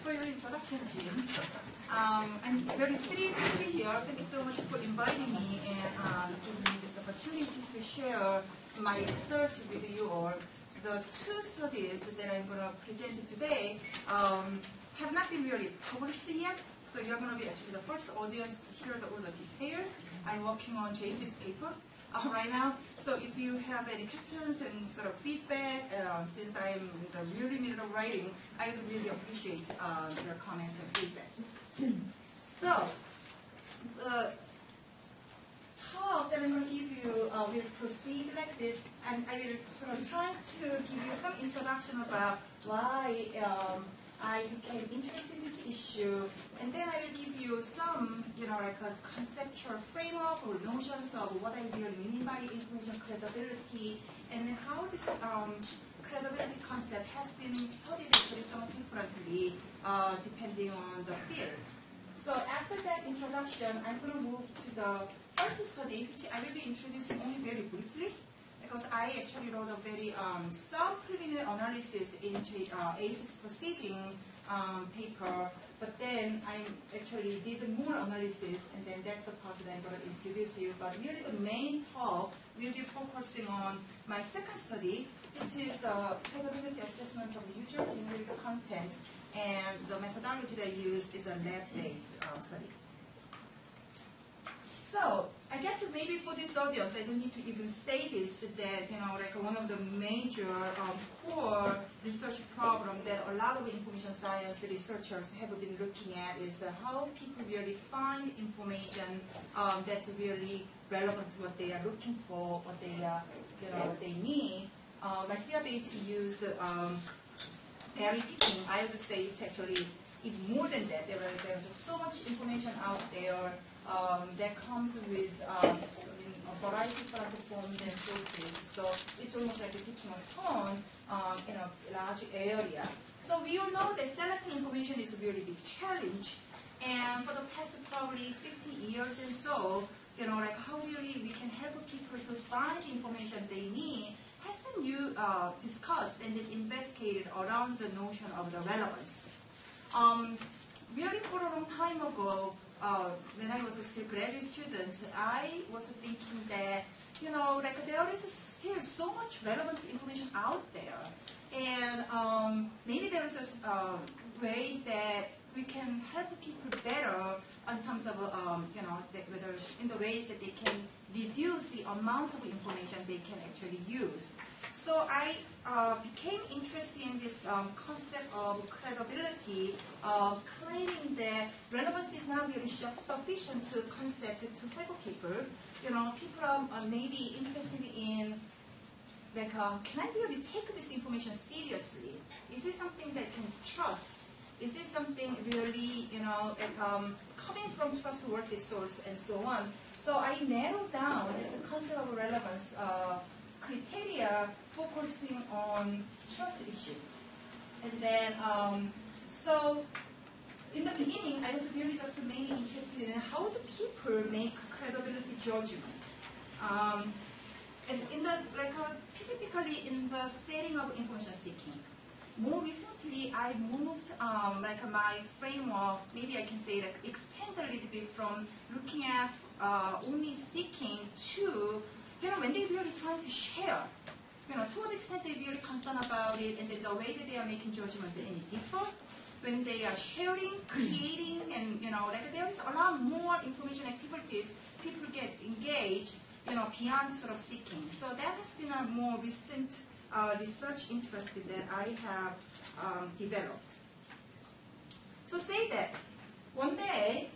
for your introduction, Jim. I'm very thrilled to be here. Thank you so much for inviting me and giving me this opportunity to share my research with you all. The two studies that I'm going to present today have not been really published yet, so you're going to be actually the first audience to hear all the details. I'm working on JC's paper right now, so if you have any questions and sort of feedback, since I'm in the really middle of writing, I would really appreciate your comments and feedback. So, the talk that I'm going to give you will proceed like this, and I will sort of try to give you some introduction about why I became interested in this issue, and then I will give you some, like a conceptual framework or notions of what I really mean by information credibility, and how this credibility concept has been studied actually somewhat differently depending on the field. So after that introduction, I'm going to move to the first study, which I will be introducing only very briefly, because I actually wrote a very some preliminary analysis into ACE's proceeding paper, but then I actually did more analysis, and then that's the part that I'm going to introduce you. But really the main talk will be focusing on my second study, which is probability assessment of user generated content, and the methodology that I used is a lab-based study. So, I guess that maybe for this audience, I don't need to even say this, that, like one of the major core research problem that a lot of information science researchers have been looking at is how people really find information that's really relevant to what they are looking for, what they, what they need. My CRBT used berry picking. I would say it's actually even more than that. There's so much information out there that comes with a variety of platforms and sources. So it's almost like picking a stone in a large area. So we all know that selecting information is a really big challenge. And for the past probably 50 years and so, like how really we can help people to find the information they need has been discussed and then investigated around the notion of the relevance. Really for a long time ago, when I was still a graduate student, I was thinking that, like there is still so much relevant information out there. And maybe there is a way that we can help people better in terms of, whether in the ways that they can reduce the amount of information they can actually use. So I became interested in this concept of credibility, claiming that relevance is not really sufficient to concept to help people. People are maybe interested in, like, can I really take this information seriously? Is this something that I can trust? Is this something really, like, coming from trustworthy source and so on? So I narrowed down this concept of relevance criteria focusing on trust issue. And then, so in the beginning, I was really just mainly interested in how do people make credibility judgment. And in the, typically in the setting of information seeking. More recently, I moved, my framework, maybe I can say, expand a little bit from looking at only seeking to, when they're really trying to share, to what extent they're really concerned about it, and then the way that they are making judgment any differ. When they are sharing, creating, and, there is a lot more information activities, people get engaged, beyond sort of seeking. So that has been a more recent research interest that I have developed. So say that one day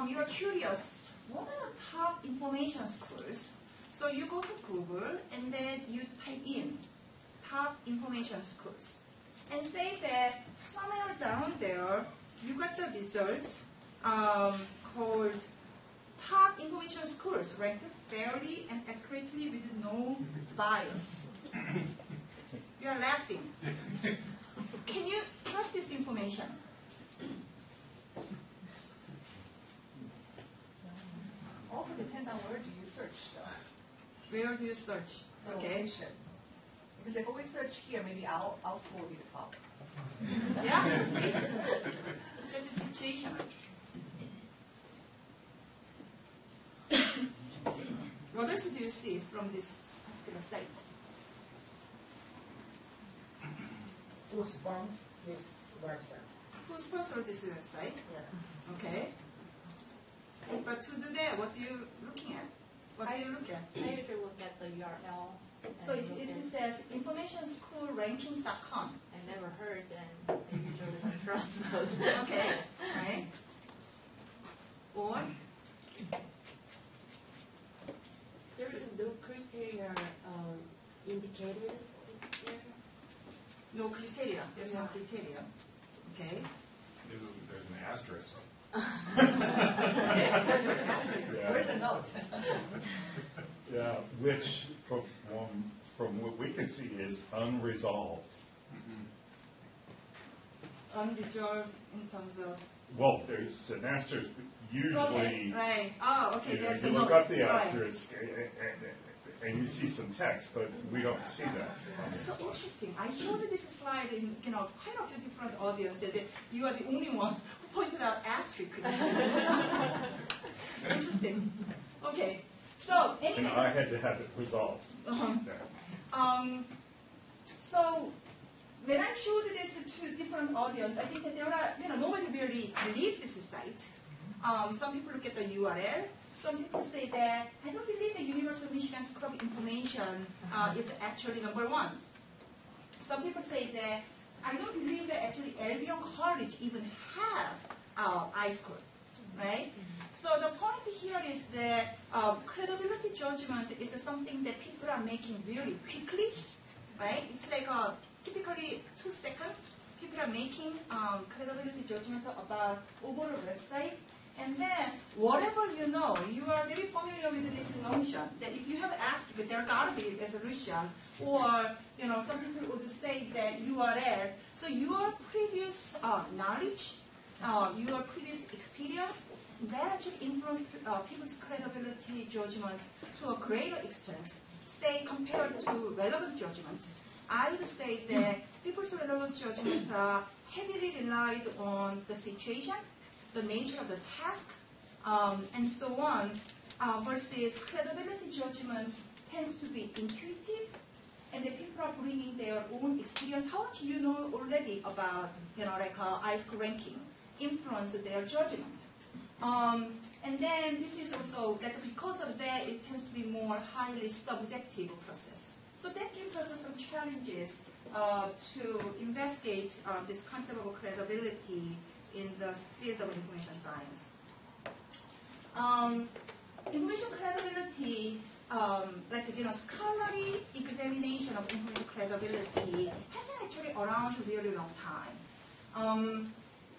you are curious, what are the top information schools? So you go to Google and then you type in top information schools. And say that somewhere down there you got the results called top information schools ranked fairly and accurately with no bias. You are laughing. Can you trust this information? Also depends on where do you search, though. Where do you search? Okay. Location. Because if we search here, maybe our school will be the top. Yeah? That's the situation. What else do you see from this particular site? Who sponsors this website? Who sponsored this website? Yeah. Okay. But to do that, what are you looking at? What do you look at? I usually look at the URL. So and it look at- says informationschoolrankings.com. I never heard, and I usually don't trust those. Okay, right? Or There's no criteria indicated here. no criteria. There's no criteria. Okay. There's an asterisk. Okay. There's an asterisk. Yeah. Where's the note? Yeah, which, from what we can see, is unresolved. Unresolved in terms of Well, there's an asterisk, usually, okay, right. Oh, okay. you know, That's you a look note. up the Right. asterisk, and you see some text, but we don't see that. It's so interesting. I showed this slide in quite a few different audiences. That you are the only one who pointed out asterisk. Interesting. Okay. So And anyway. I had to have it resolved. Uh-huh. Yeah. So when I showed this to different audience, I think that there are, nobody really believes this is site. Some people look at the URL. Some people say that I don't believe the University of Michigan School of Information is actually number one. Some people say that I don't believe that actually Albion College even have iSchool, right? So the point here is that credibility judgment is something that people are making really quickly, right? It's like typically 2 seconds. People are making credibility judgment about overall website. And then whatever you are very familiar with this notion that if you have asked, there got to be a solution, or some people would say that URL. So your previous knowledge, your previous experience, that actually influences people's credibility judgment to a greater extent, say compared to relevant judgment. I would say that people's relevant judgment heavily relied on the situation, the nature of the task, and so on, versus credibility judgment tends to be intuitive, and the people are bringing their own experience. How much you know already about, iSchool ranking influence their judgment. And then this is also that because of that, it tends to be more highly subjective process. So that gives us some challenges to investigate this concept of credibility in the field of information science. Information credibility, scholarly examination of information credibility has been actually around a really long time.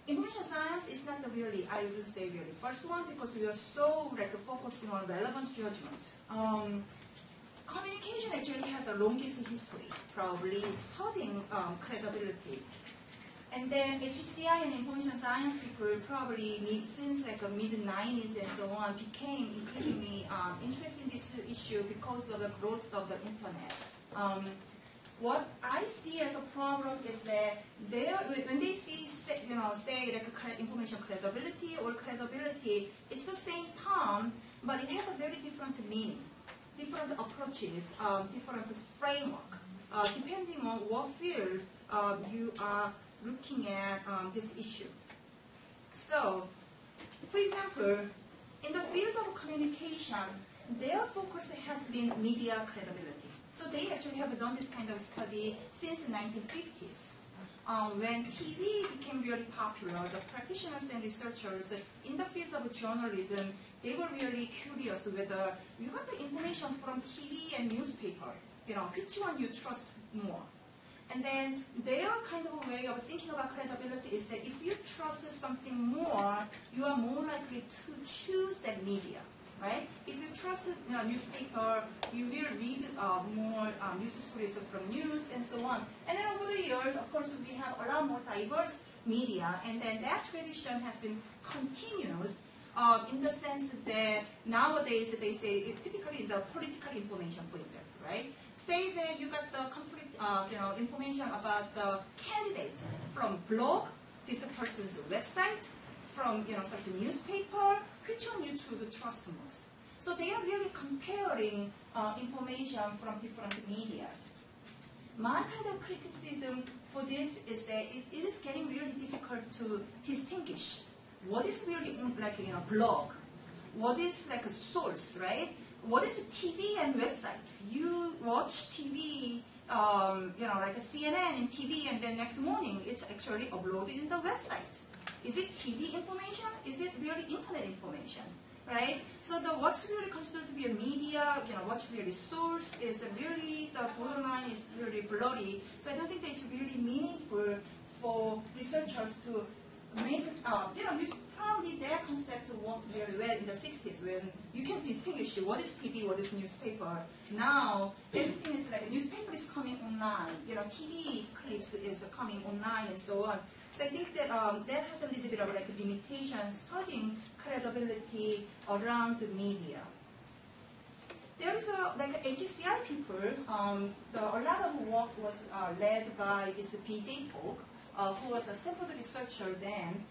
Information science is not really, I would say, really first one because we are so focusing on relevance judgment. Communication actually has a longest history, probably studying credibility. And then HCI and information science people probably since mid-90s and so on became increasingly interested in this issue because of the growth of the internet. What I see as a problem is that when they see, say information credibility or credibility, it's the same term, but it has a very different meaning, different approaches, different framework, depending on what field you are looking at this issue. So, for example, in the field of communication, their focus has been media credibility. So they actually have done this kind of study since the 1950s. When TV became really popular, the practitioners and researchers in the field of journalism, they were really curious whether you got the information from TV and newspaper, which one you trust more. And then their kind of way of thinking about credibility is that if you trust something more, you are more likely to choose that media, right? If you trust the newspaper, you will read more news stories from news and so on. And then over the years, of course, we have a lot more diverse media, and then that tradition has been continued. in the sense that nowadays they say typically the political information, for example, right? Say that you got the conflict, information about the candidate from blog, this person's website, from such a newspaper. Which one you to trust most? So they are really comparing information from different media. My kind of criticism for this is that it is getting really difficult to distinguish what is really like blog, what is like a source, right? What is TV and website? You watch TV, like a CNN and TV, and then next morning it's actually uploaded in the website. Is it TV information? Is it really internet information? Right? So what's really considered to be a media, what's really source is really, the borderline is really blurry. So I don't think that it's really meaningful for researchers to make it up. Probably their concept worked very well in the 60s when you can distinguish what is TV, what is newspaper. Now, everything is like, a newspaper is coming online, TV clips is coming online and so on. So I think that that has a little bit of like a limitation studying credibility around the media. There is like HCI people, a lot of work was led by this B.J. Fogg, who was a Stanford researcher then.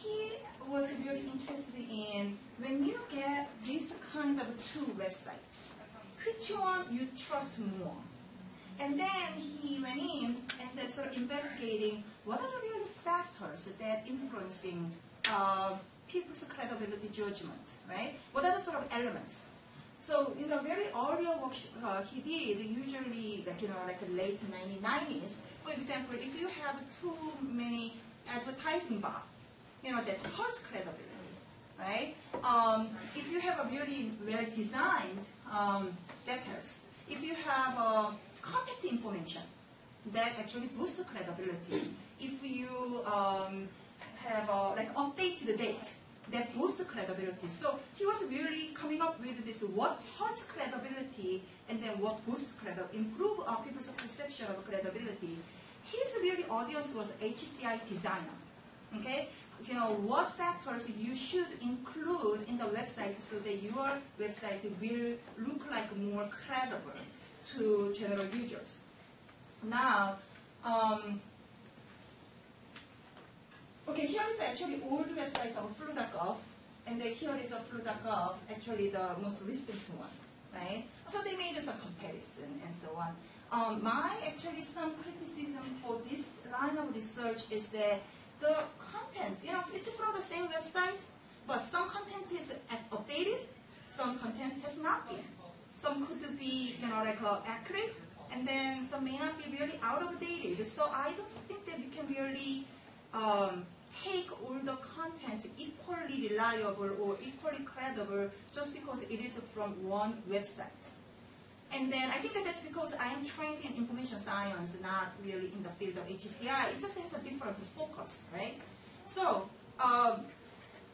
He was really interested in when you get this kind of two websites, which one you trust more? And then he went in and said, sort of investigating what are the real factors that influencing people's credibility judgment, right? What are the sort of elements? So in the very earlier work he did, usually like late 1990s, for example, if you have too many advertising bots, that hurts credibility, right? If you have a really well-designed, that helps. If you have contact information, that actually boosts the credibility. If you have like update to the date, that boosts the credibility. So he was really coming up with this: what hurts credibility, and then what boosts credibility, improve people's perception of credibility. His really audience was HCI designer. Okay, what factors you should include in the website so that your website will look like more credible to general users. Now, okay, here is actually old website of flu.gov, and then here is a flu.gov, actually the most recent one, right? So they made some comparison and so on. My actually some criticism for this line of research is that the content, it's from the same website, but some content is updated, some content has not been. Some could be, accurate, and then some may not be really out of date. So I don't think that you can really take all the content equally reliable or equally credible just because it is from one website. And then I think that that's because I am trained in information science, not really in the field of HCI. It just has a different focus, right? So,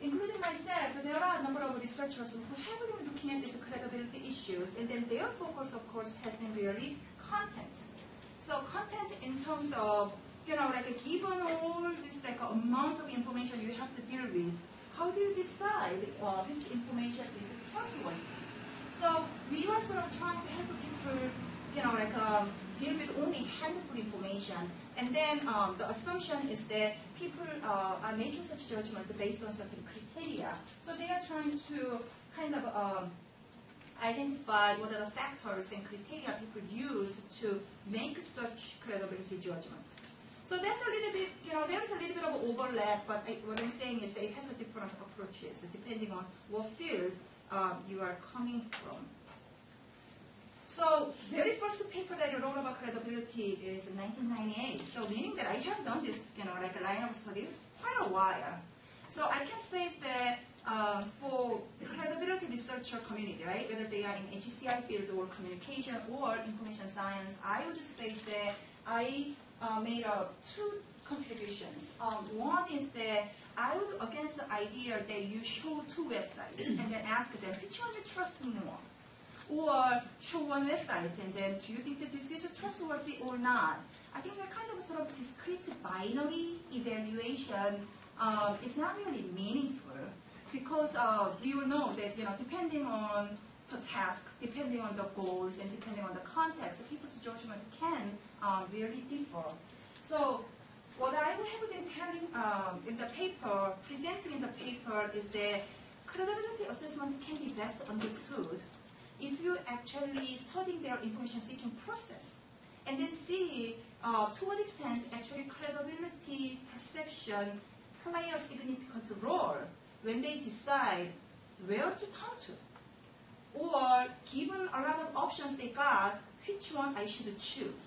including myself, there are a number of researchers who have been looking at these credibility issues, and then their focus, of course, has been really content. So content in terms of, given all this amount of information you have to deal with, how do you decide which information is trustworthy? So we were sort of trying to help people, deal with only handful information, and then the assumption is that people are making such judgment based on certain criteria. So they are trying to kind of identify what are the factors and criteria people use to make such credibility judgment. So that's a little bit, there is a little bit of overlap, but what I'm saying is that it has a different approaches depending on what field you are coming from. So very first paper that I wrote about credibility is in 1998. So meaning that I have done this, like a line of study quite a while. So I can say that for credibility researcher community, right, whether they are in HCI field or communication or information science, I would just say that I made two contributions. One is that I would against the idea that you show two websites and then ask them which one you trust more. Or show one website and then do you think that this is trustworthy or not? I think that kind of sort of discrete binary evaluation is not really meaningful. because we all know that, depending on the task, depending on the goals, and depending on the context, the people's judgment can really differ. So what I have been telling in the paper, presenting in the paper, is that credibility assessment can be best understood if you actually study their information seeking process and then see to what extent actually credibility perception play a significant role when they decide where to turn to. Or given a lot of options they got, which one I should choose.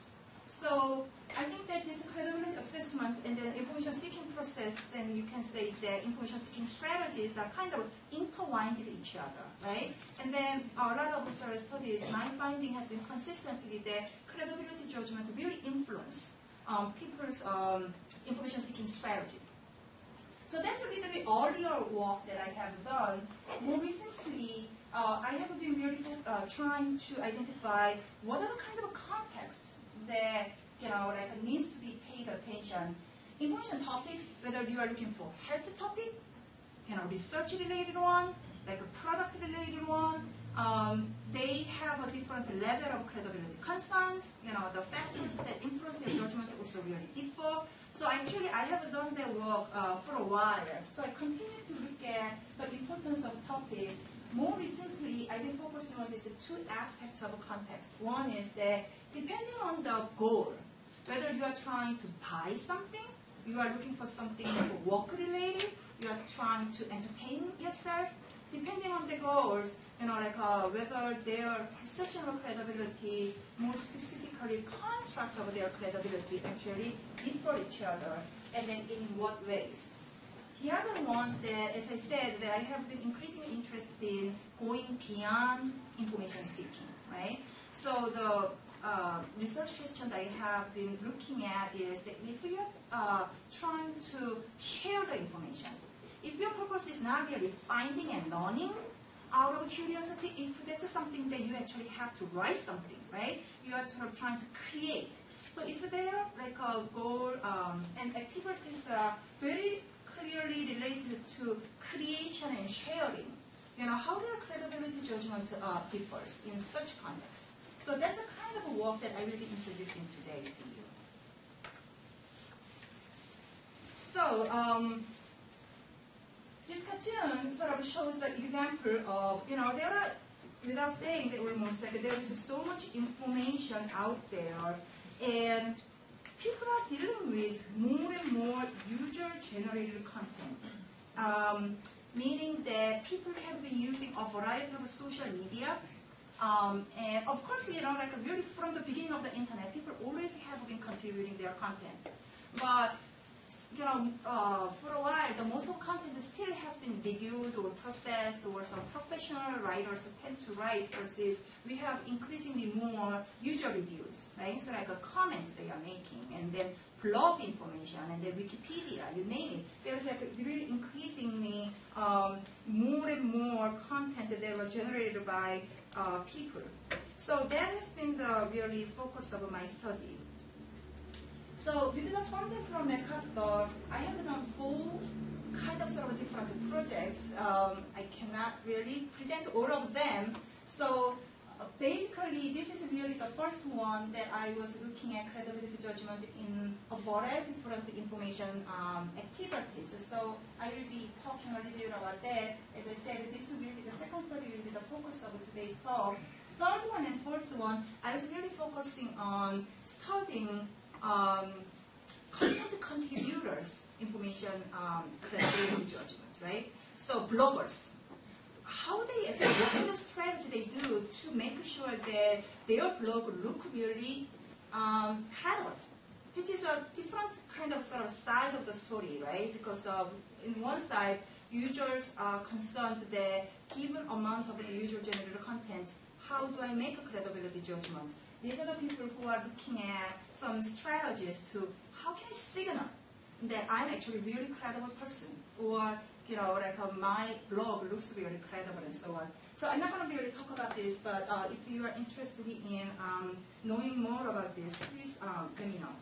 So I think that this credibility assessment and the information seeking process, and you can say that information seeking strategies are kind of intertwined with each other, right? And then a lot of research studies, my finding has been consistently that credibility judgment really influence people's information seeking strategy. So that's a little bit earlier work that I have done. More recently, I have been really trying to identify what are the kind of context that needs to be paid attention. Information topics, whether you are looking for health topic, research related one, like a product related one, they have a different level of credibility concerns. The factors that influence their judgment also really differ. So actually, I have done that work for a while. So I continue to look at the importance of topic. More recently, I've been focusing on these two aspects of context. One is that depending on the goal, whether you are trying to buy something, you are looking for something work-related, you are trying to entertain yourself, depending on the goals, whether their perception of credibility, more specifically constructs of their credibility actually differ each other, and then in what ways. The other one that, as I said, that I have been increasingly interested in going beyond information seeking, right? So the research question that I have been looking at is that if you are trying to share the information, if your purpose is not really finding and learning out of curiosity, if that's something that you actually have to write something, right? You are sort of trying to create. So if they are like a goal and activities are very clearly related to creation and sharing, how their credibility judgment differs in such context. So that's a kind of a work that I will be introducing today to you. So this cartoon sort of shows the example of, there are, without saying that almost like there is so much information out there, and people are dealing with more and more user-generated content, meaning that people have been using a variety of social media. And of course, really from the beginning of the internet, people always have been contributing their content. But for a while, the most of content still has been reviewed or processed, or some professional writers tend to write, versus we have increasingly more user reviews, right? So like a comment they are making, and then blog information, and then Wikipedia, you name it. There's like really increasingly more and more content that were generated by people. So that has been the really focus of my study. So with the funding from MacArthur, I have done 4 kind of sort of different projects. I cannot really present all of them. So basically, this is really the first one that I was looking at credibility judgment in a variety of different information activities. So I will be talking a little bit about that. As I said, this will be the second study will be the focus of today's talk. Third one and fourth one, I was really focusing on studying content contributors' information credibility judgment, right? So bloggers, how they actually, what kind of strategy they do to make sure that their blog look really credible, which is a different kind of sort of side of the story, right? Because in one side, users are concerned that given amount of user-generated content, how do I make a credibility judgment? These are the people who are looking at some strategies to how can I signal that I'm actually a really credible person, or my blog looks really credible, and so on. So I'm not going to really talk about this, but if you are interested in knowing more about this, please let me know.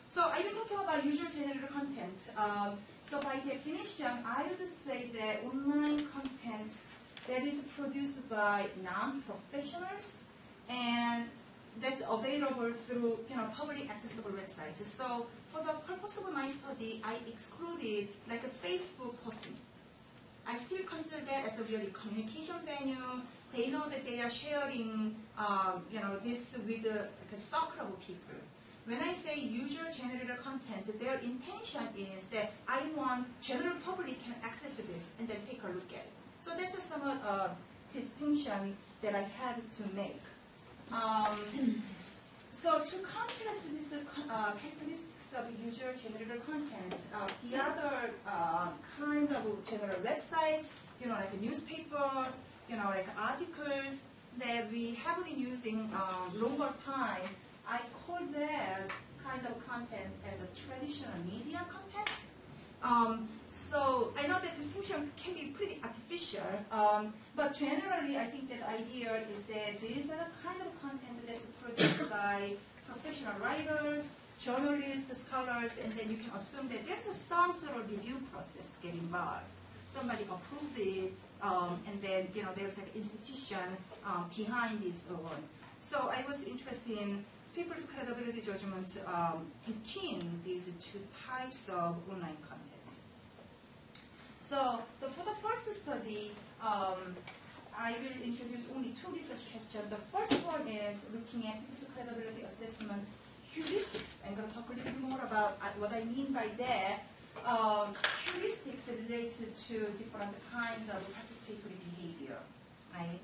So I've been talking about user-generated content. So by definition, I would say that online content that is produced by non-professionals and that's available through public accessible websites. So for the purpose of my study, I excluded like a Facebook posting. I still consider that as a really communication venue. They know that they are sharing, this with like a circle of people. When I say user-generated content, their intention is that I want general public can access this and then take a look at it. So that's a somewhat distinction that I had to make. So to contrast these characteristics of user-generated content, the other kind of general website, like a newspaper, like articles that we have been using longer time, I call that kind of content as a traditional media content. So I know that distinction can be pretty artificial, but generally I think that idea is that these are the kind of content that's produced by professional writers, journalists, scholars, and then you can assume that there's some sort of review process get involved. Somebody approved it, and then there's an institution behind this one. So I was interested in people's credibility judgment between these two types of online content. So for the first study, I will introduce only two research questions. The first one is looking at people's credibility assessment heuristics. I'm going to talk a little bit more about what I mean by that. Heuristics related to different kinds of participatory behavior, right?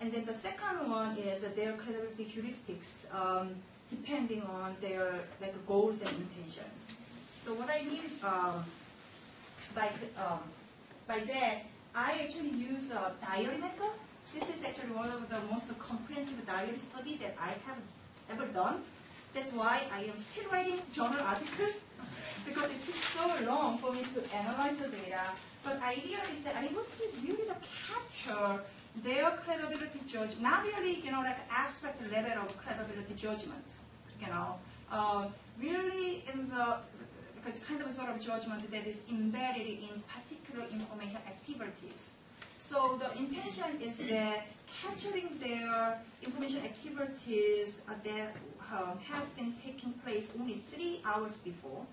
And then the second one is their credibility heuristics, depending on their goals and intentions. So what I mean by that, I actually use the diary method. This is actually one of the most comprehensive diary study that I have ever done. That's why I am still writing journal articles because it took so long for me to analyze the data. But the idea is that I want to really capture their credibility judgment, not really, like abstract level of credibility judgment, really in the kind of sort of judgment that is embedded in particular information activities. So the intention is that capturing their information activities that has been taking place only 3 hours before,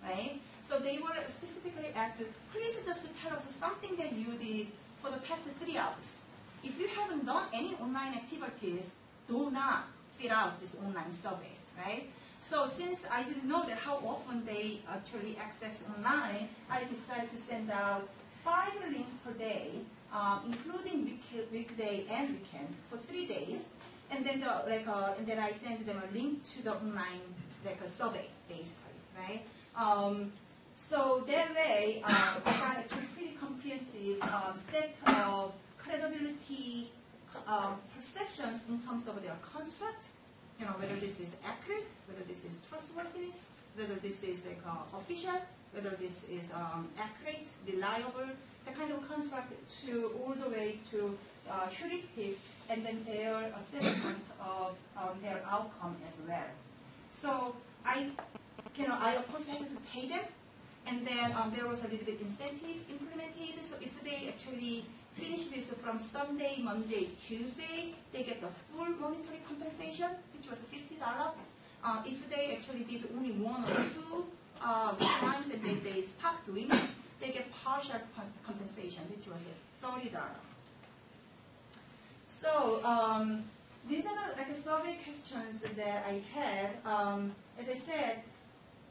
right? So they were specifically asked, please just tell us something that you did for the past 3 hours. If you haven't done any online activities, do not fill out this online survey, right? So since I didn't know that how often they actually access online, I decided to send out 5 links per day, including weekday and weekend for 3 days, and then and then I sent them a link to the online a survey, basically, right? So that way, I got a pretty comprehensive set of credibility perceptions in terms of their construct, whether this is accurate, whether this is trustworthiness, whether this is official, whether this is accurate, reliable, the kind of construct to all the way to heuristic, and then their assessment of their outcome as well. So I of course had to pay them, and then there was a little bit incentive implemented. So if they actually finish this from Sunday, Monday, Tuesday, they get the full monetary compensation, which was $50. If they actually did only 1 or 2 times and then they stopped doing it, they get partial compensation, which was $30. So these are the survey questions that I had. As I said,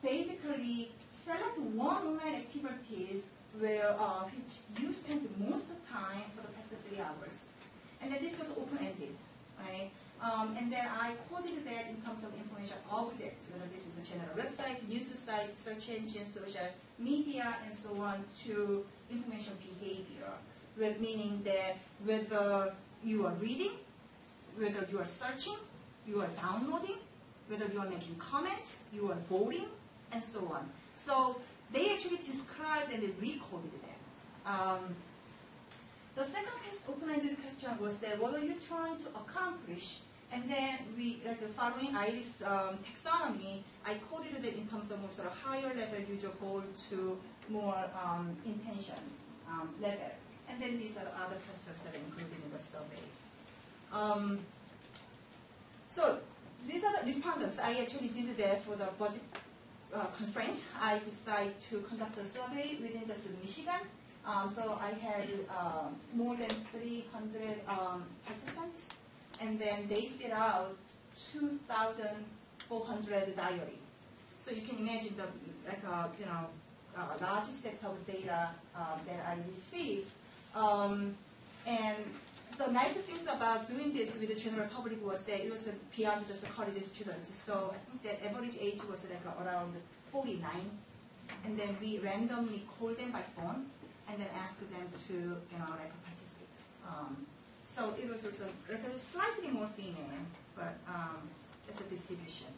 basically select one online activities where which you spent most of the time for the past 3 hours. And then this was open-ended, right? And then I coded that in terms of information objects, whether this is a general website, news site, search engine, social media, and so on, to information behavior, meaning that whether you are reading, whether you are searching, you are downloading, whether you are making comments, you are voting, and so on. So they actually described and they recoded that. The second open-ended question was that what are you trying to accomplish And then we, like following IRIS taxonomy, I coded it in terms of more sort of higher level user goal to more intention level. And then these are the other questions that are included in the survey. So these are the respondents. I actually did that for the budget constraints. I decided to conduct a survey within just Michigan. So I had more than 300 participants, and then they fill out 2,400 diary. So you can imagine the large set of data that I received. And the nice things about doing this with the general public was that it was beyond just college students. So I think that average age was like around 49. And then we randomly called them by phone and then asked them to, participate. So it was also like slightly more female, but it's a distribution.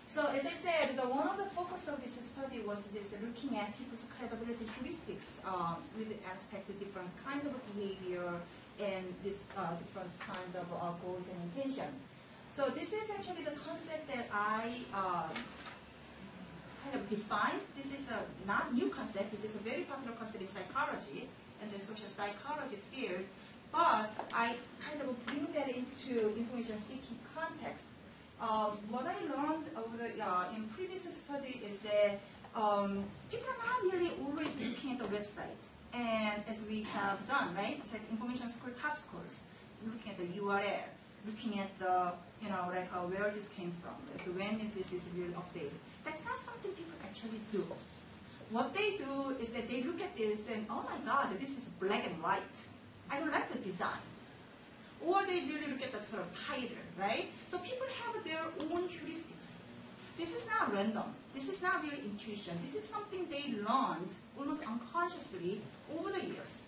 So as I said, one of the focus of this study was this looking at people's credibility heuristics with respect to different kinds of behavior and this different kinds of goals and intention. So this is actually the concept that I kind of defined. This is a not new concept. It is a very popular concept in psychology and the social psychology field. But I kind of bring that into information-seeking context. What I learned over in previous study is that people are not really always looking at the website. And as we have done, right? It's like information score top scores, looking at the URL, looking at the, where this came from, like when this is really updated. That's not something people actually do. What they do is that they look at this and, oh my God, this is black and white. I don't like the design. Or they really look at the sort of title, right? So people have their own heuristics. This is not random. This is not really intuition. This is something they learned almost unconsciously over the years.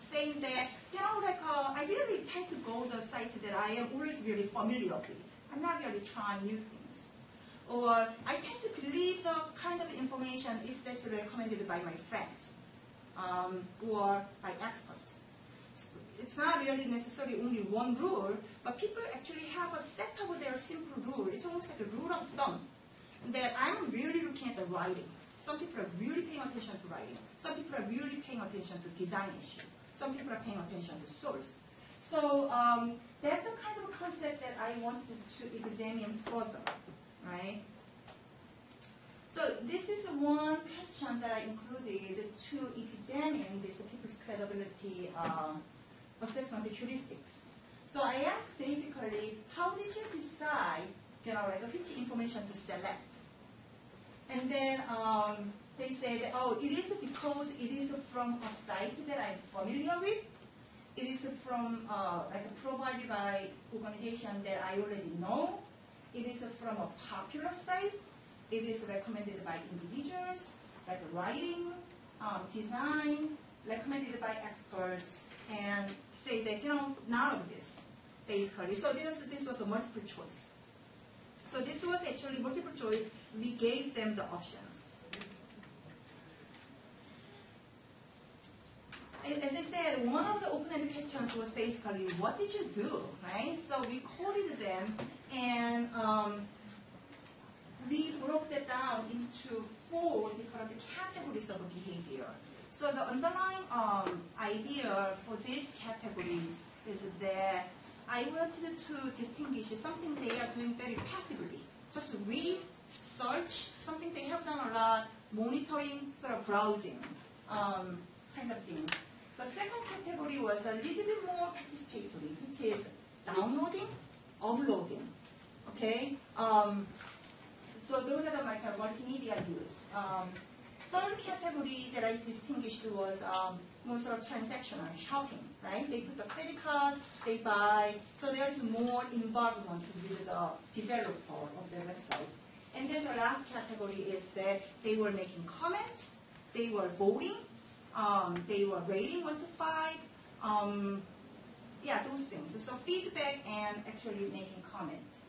Saying that, I really tend to go to the sites that I am always really familiar with. I'm not really trying new things. Or I tend to believe the kind of information if that's recommended by my friends or by experts. It's not really necessarily only one rule, but people actually have a set of their simple rule. It's almost like a rule of thumb that I'm really looking at the writing. Some people are really paying attention to writing. Some people are really paying attention to design issue. Some people are paying attention to source. So that's the kind of concept that I wanted to examine further, right? So this is one question that I included to examine this people's credibility assessment heuristics. So I asked basically, how did you decide, which information to select? And then they said, oh, it is because it is from a site that I'm familiar with. It is from provided by organization that I already know. It is from a popular site. It is recommended by individuals, like writing, design, recommended by experts, and say that, none of this, basically. So this was a multiple choice. So this was actually multiple choice. We gave them the options. As I said, one of the open-ended questions was basically, what did you do, right? So we coded them, and we broke that down into 4 different categories of behavior. So the underlying idea for these categories is that I wanted to distinguish something they are doing very passively. Just read, search, something they have done a lot, monitoring, sort of browsing, kind of thing. The second category was a little bit more participatory, which is downloading, uploading, okay? So those are the multimedia use. Third category that I distinguished was more sort of transactional, shopping, right? They put the credit card, they buy, so there is more involvement with the developer of the website. And then the last category is that they were making comments, they were voting, they were rating 1 to 5, those things. So feedback and actually making comments.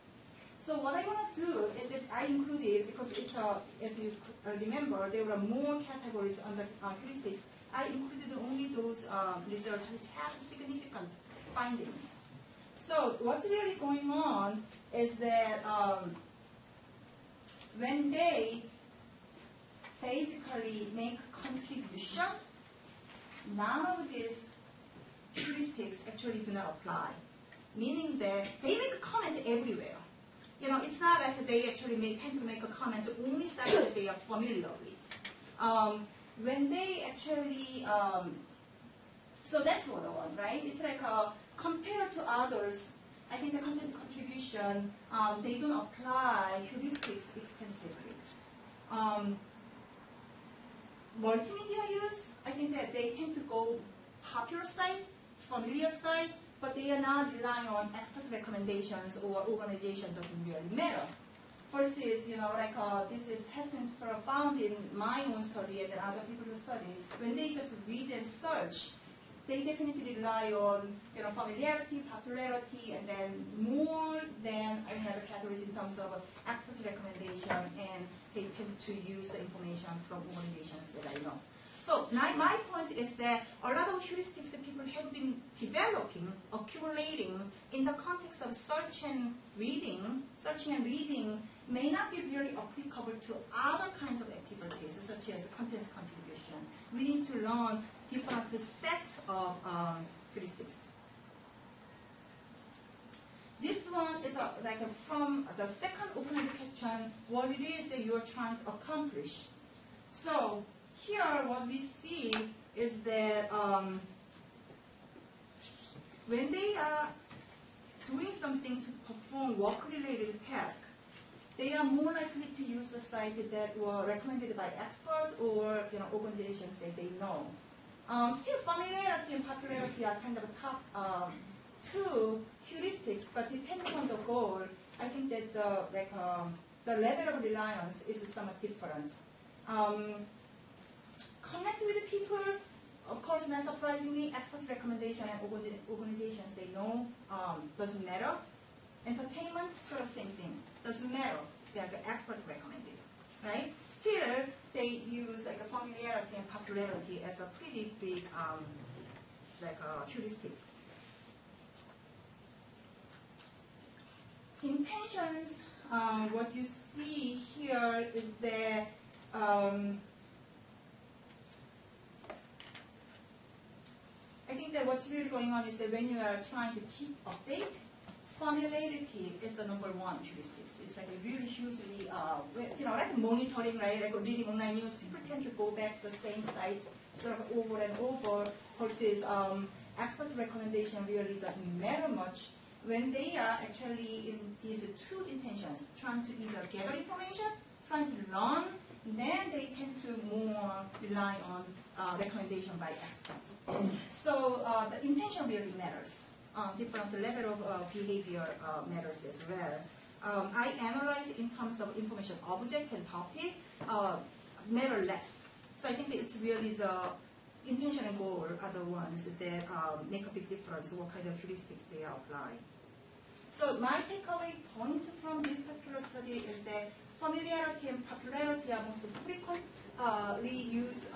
So what I want to do is that I included, because it's as you remember, there were more categories under heuristics. I included only those results which have significant findings. So what's really going on is that when they basically make contribution, none of these heuristics actually do not apply. Meaning that they make a comment everywhere. You know, it's not like they actually tend to make a comment only sites that they are familiar with. When they actually, so that's what I want, right? It's like compared to others, I think the content contribution, they don't apply heuristics extensively. Multimedia use, I think that they tend to go popular site, familiar site, but they are not relying on expert recommendations or organization doesn't really matter. Versus, you know, like has been found in my own study and other people's studies, when they just read and search, they definitely rely on, you know, familiarity, popularity, and then more than another categories in terms of expert recommendation, and they tend to use the information from organizations that I know. So my point is that a lot of heuristics that people have been developing, accumulating in the context of searching and reading may not be really applicable to other kinds of activities, such as content contribution. We need to learn different sets of heuristics. This one is from the second open-ended question, what it is that you're trying to accomplish. So here what we see is that when they are doing something to perform work-related tasks, they are more likely to use the site that were recommended by experts or, you know, organizations that they know. Still, familiarity and popularity are kind of top two heuristics, but depending on the goal, I think that the level of reliance is somewhat different. Connect with the people, of course, not surprisingly, expert recommendation and organizations they know doesn't matter. Entertainment, sort of same thing, doesn't matter. They are the expert recommended, right? Still, they use like a familiarity and popularity as a pretty big heuristics. Intentions, what you see here is that I think that what's really going on is that when you are trying to keep update, familiarity is the number one heuristics. It's like really hugely, you know, like monitoring, right? Like reading online news, people tend to go back to the same sites sort of over and over, versus expert recommendation really doesn't matter much when they are actually in these two intentions, trying to either gather information, trying to learn, then they tend to more rely on recommendation by experts. So the intention really matters. Different level of behavior matters as well. I analyze in terms of information object and topic matter less. So I think it's really the intention and goal are the ones that make a big difference, what kind of heuristics they apply. So my takeaway point from this particular study is that familiarity and popularity are most frequently used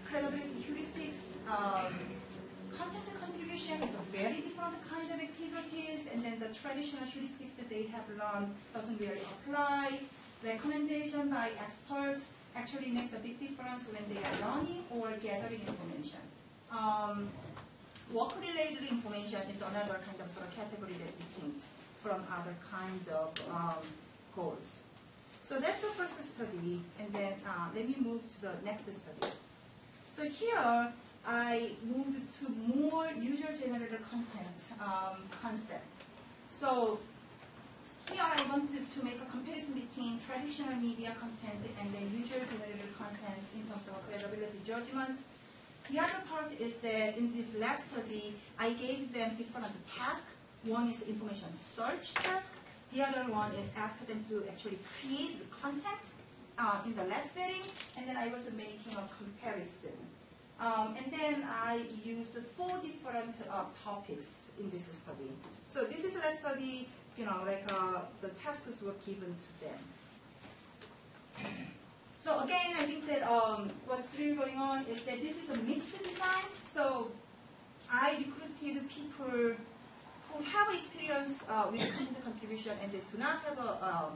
credibility heuristics. Content contribution is a very different kind of activities, and then the traditional heuristics that they have learned doesn't really apply. Recommendation by experts actually makes a big difference when they are learning or gathering information. Work-related information is another kind of sort of category that is distinct from other kinds of goals. So that's the first study, and then let me move to the next study. So here, I moved to more user-generated content concept. So here I wanted to make a comparison between traditional media content and then user-generated content in terms of credibility judgment. The other part is that in this lab study, I gave them different tasks. One is information search task. The other one is ask them to actually create the content in the lab setting, and then I was making a comparison. And then I used 4 different topics in this study. So this is a lab study, you know, like the tasks were given to them. So again, I think that what's really going on is that this is a mixed design. So I recruited people who who have experience with content contribution and they do not have a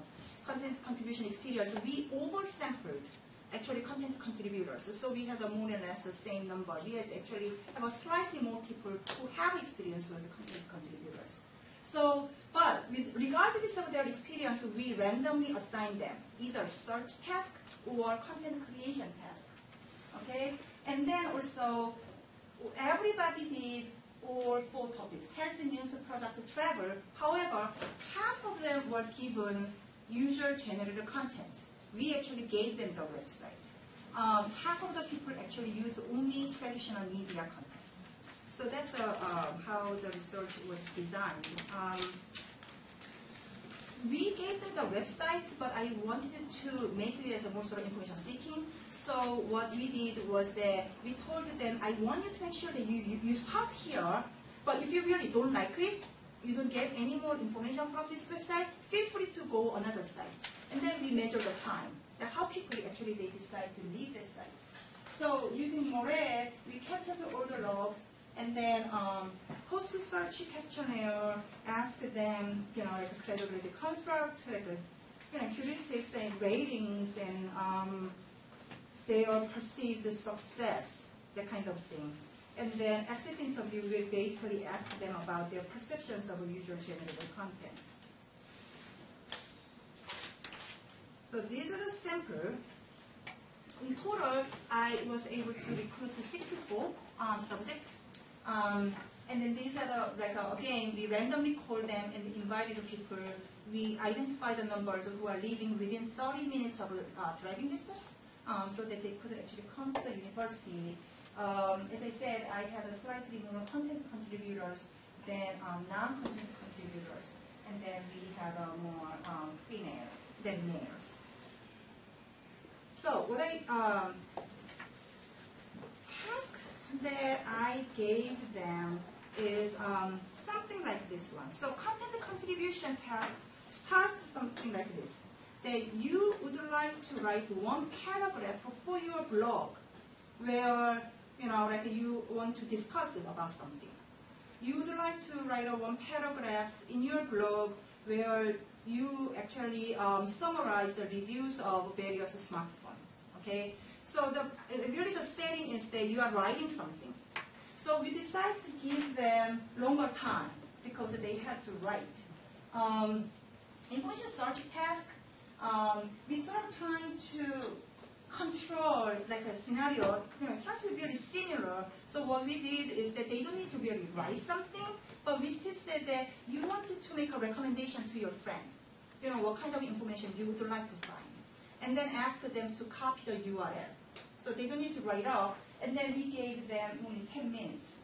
content contribution experience, we oversampled actually content contributors. So we have a more or less the same number. We actually have a slightly more people who have experience with content contributors. So, but regardless of their experience, we randomly assign them either search task or content creation task. Okay? And then also, everybody did all 4 topics, health, news, product, travel. However, half of them were given user-generated content. We actually gave them the website. Half of the people actually used only traditional media content. So that's how the research was designed. We gave them the website, but I wanted to make it as a more sort of information seeking. So what we did was that we told them, I want you to make sure that you start here, but if you really don't like it, you don't get any more information from this website, feel free to go another site. And then we measure the time, how quickly actually they decide to leave the site. So using Moret, we captured all the logs, and then post search questionnaire, ask them, like a credibility construct, like heuristics and ratings, and their perceived success, that kind of thing. And then exit interview, we basically ask them about their perceptions of user-generated content. So these are the sample. In total, I was able to recruit 64 subjects. And then these are the, again, we randomly called them and invited the people. We identified the numbers who are living within 30 minutes of driving distance, so that they could actually come to the university. As I said, I had a slightly more content contributors than non-content contributors, and then we had more female than males. So what tasks that I gave them is something like this one. So content contribution task starts something like this. That you would like to write one paragraph for your blog where you want to discuss it about something. You would like to write one paragraph in your blog where you actually summarize the reviews of various smartphones. Okay? So really the setting is that you are writing something. So we decided to give them longer time because they had to write. Information search task, we sort of trying to control like a scenario, try to be very similar. So what we did is that they don't need to really write something, but we still said that you wanted to make a recommendation to your friend. What kind of information you would like to find. And then ask them to copy the URL. So they don't need to write up. And then we gave them only 10 minutes.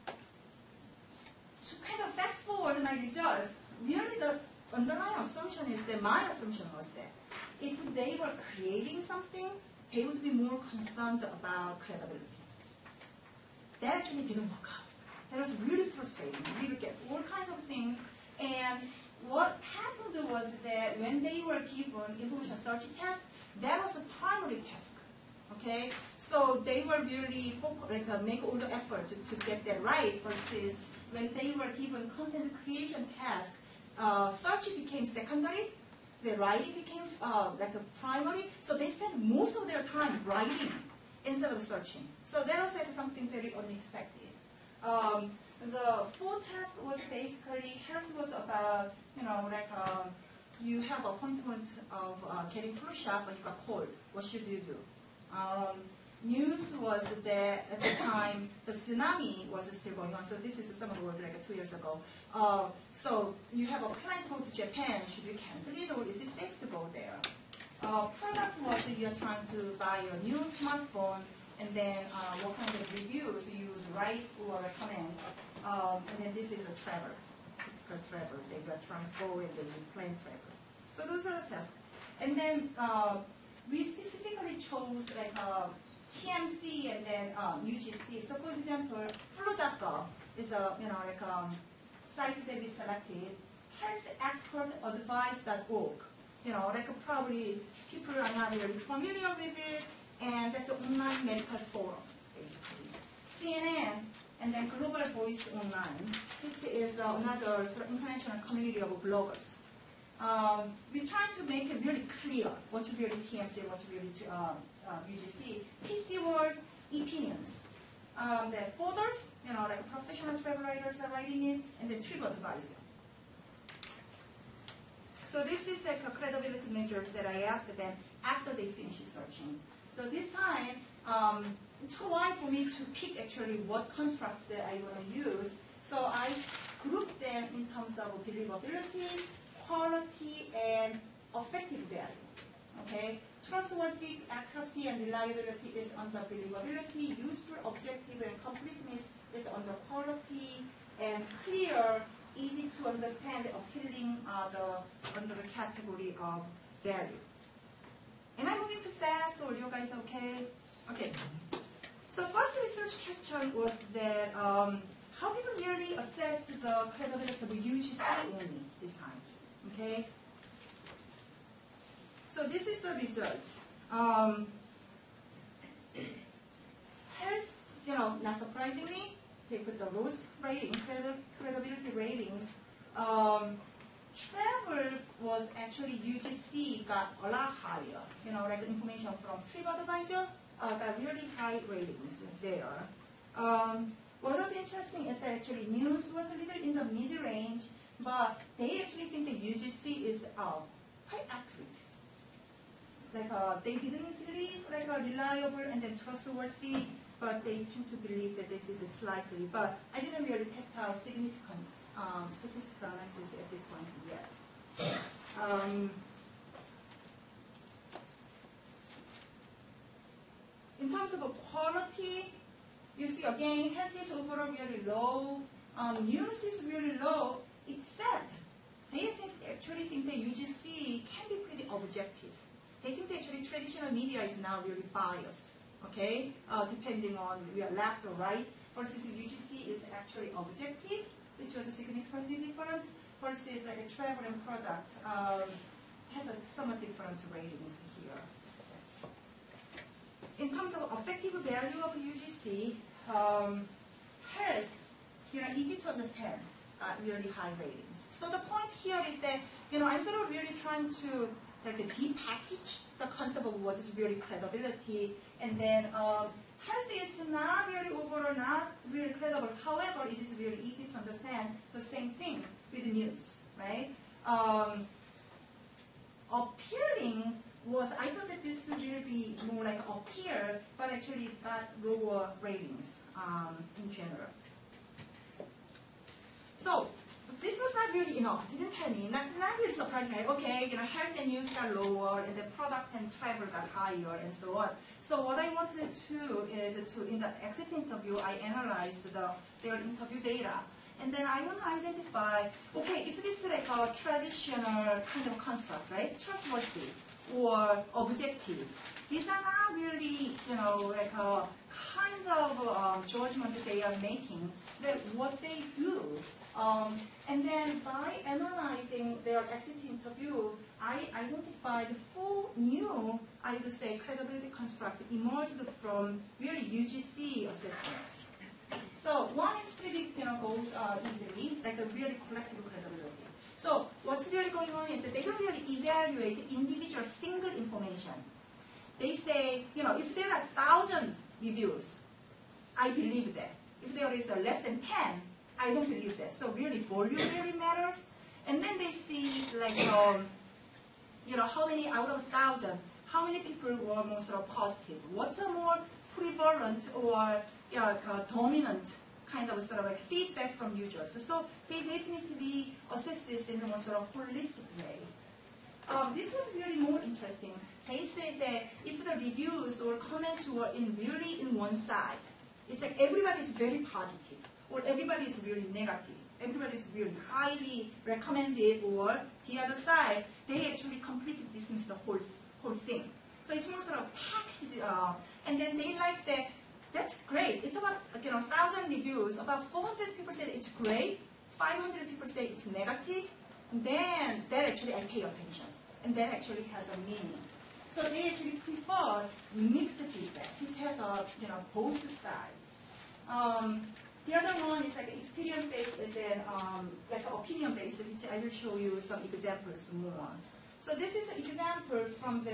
To kind of fast forward my results, really the underlying assumption is that my assumption was that if they were creating something, they would be more concerned about credibility. That actually didn't work out. That was really frustrating. We would get all kinds of things. And what happened was that when they were given information search task, that was a primary task. Okay? So they were really make all the effort to get that right versus when they were given content creation task, search became secondary, the writing became like a primary, so they spent most of their time writing instead of searching. So that was like something very unexpected. The fourth task was basically, health was about, you have appointment of getting flu shot, but you got cold. What should you do? News was that at the time, the tsunami was still going on. So this is some of the world 2 years ago. So you have a plan to go to Japan. Should you cancel it or is it safe to go there? Product was you're trying to buy a new smartphone and then what kind of reviews you would write or recommend. And then this is a travel. They were trying to go and then plan travel. So those are the tasks. And then we specifically chose TMC and then UGC. So for example, flu.gov is a site that we selected. Healthexpertadvice.org. Probably people are not really familiar with it, and that's an online medical forum, basically. CNN and then Global Voice Online, which is another sort of international community of bloggers. We're trying to make it really clear what's really TMC and what's really UGC. PC World opinions. The folders, like professional travel writers are writing it, and then TripAdvisor. So this is like a credibility measures that I asked them after they finish searching. So this time, try for me to pick actually what constructs that I want to use. So I grouped them in terms of believability, quality, and effective value. Okay? Trustworthy, accuracy, and reliability is under believability. Useful, objective, and completeness is under quality. And clear, easy to understand, appealing are under the category of value. Am I moving too fast, or you guys okay? Okay. So first research question was that how people really assess the credibility of UGC only this time. Okay. So this is the result. Health, not surprisingly, they put the lowest rating, credibility ratings. Travel was actually UGC got a lot higher. Like information from TripAdvisor got really high ratings there. What was interesting is that actually news was a little in the mid-range, but they actually think that UGC is quite accurate. Like they didn't believe like reliable and then trustworthy, but they tend to believe that this is slightly. But I didn't really test out significance statistical analysis at this point yet. In terms of quality, you see again, health is overall really low. News is really low, except they actually think that UGC can be pretty objective. They think that actually traditional media is now really biased, okay? Depending on we are left or right, versus UGC is actually objective, which was significantly different, versus like a travel and product has a somewhat different ratings here. In terms of effective value of UGC, health, easy to understand, really high ratings. So the point here is that, I'm sort of really trying to like depackage the concept of what is really credibility, and then health is not really overall not really credible. However, it is really easy to understand the same thing with the news, right? Appealing was, I thought that this will be more like appear, but actually it got lower ratings in general. So this was not really enough. It didn't tell me, not really surprising. Okay, health and news got lower, and the product and travel got higher, and so on. So what I wanted to do is in the exit interview, I analyzed their interview data. And then I want to identify, okay, if this is like a traditional kind of construct, right? Trustworthy or objective. These are not really, like a kind of judgment that they are making, that what they do. And then by analyzing their exit interview, I identified 4 new, I would say, credibility constructs emerged from really UGC assessments. So one is pretty, goes easily, like a really collective credibility. So what's really going on is that they don't really evaluate individual single information. They say, if there are 1,000 reviews, I believe that. If there is less than 10, I don't believe that. So really volume really matters. And then they see like, how many out of 1,000, how many people were more sort of positive? What's a more prevalent or dominant kind of sort of like feedback from users? So they definitely assess this in a more sort of holistic way. This was really more interesting. They say that if the reviews or comments were really in one side, it's like everybody's very positive, or everybody is really negative. Everybody is really highly recommended, or the other side, they actually completely dismiss the whole thing. So it's more sort of packaged, and then they like that. That's great. It's about 1,000 reviews. About 400 people said it's great. 500 people say it's negative. Then that actually I pay attention, and that actually has a meaning. So they actually prefer mixed feedback, which has both sides. The other one is like experience-based and then like opinion-based, which I will show you some examples more. So this is an example from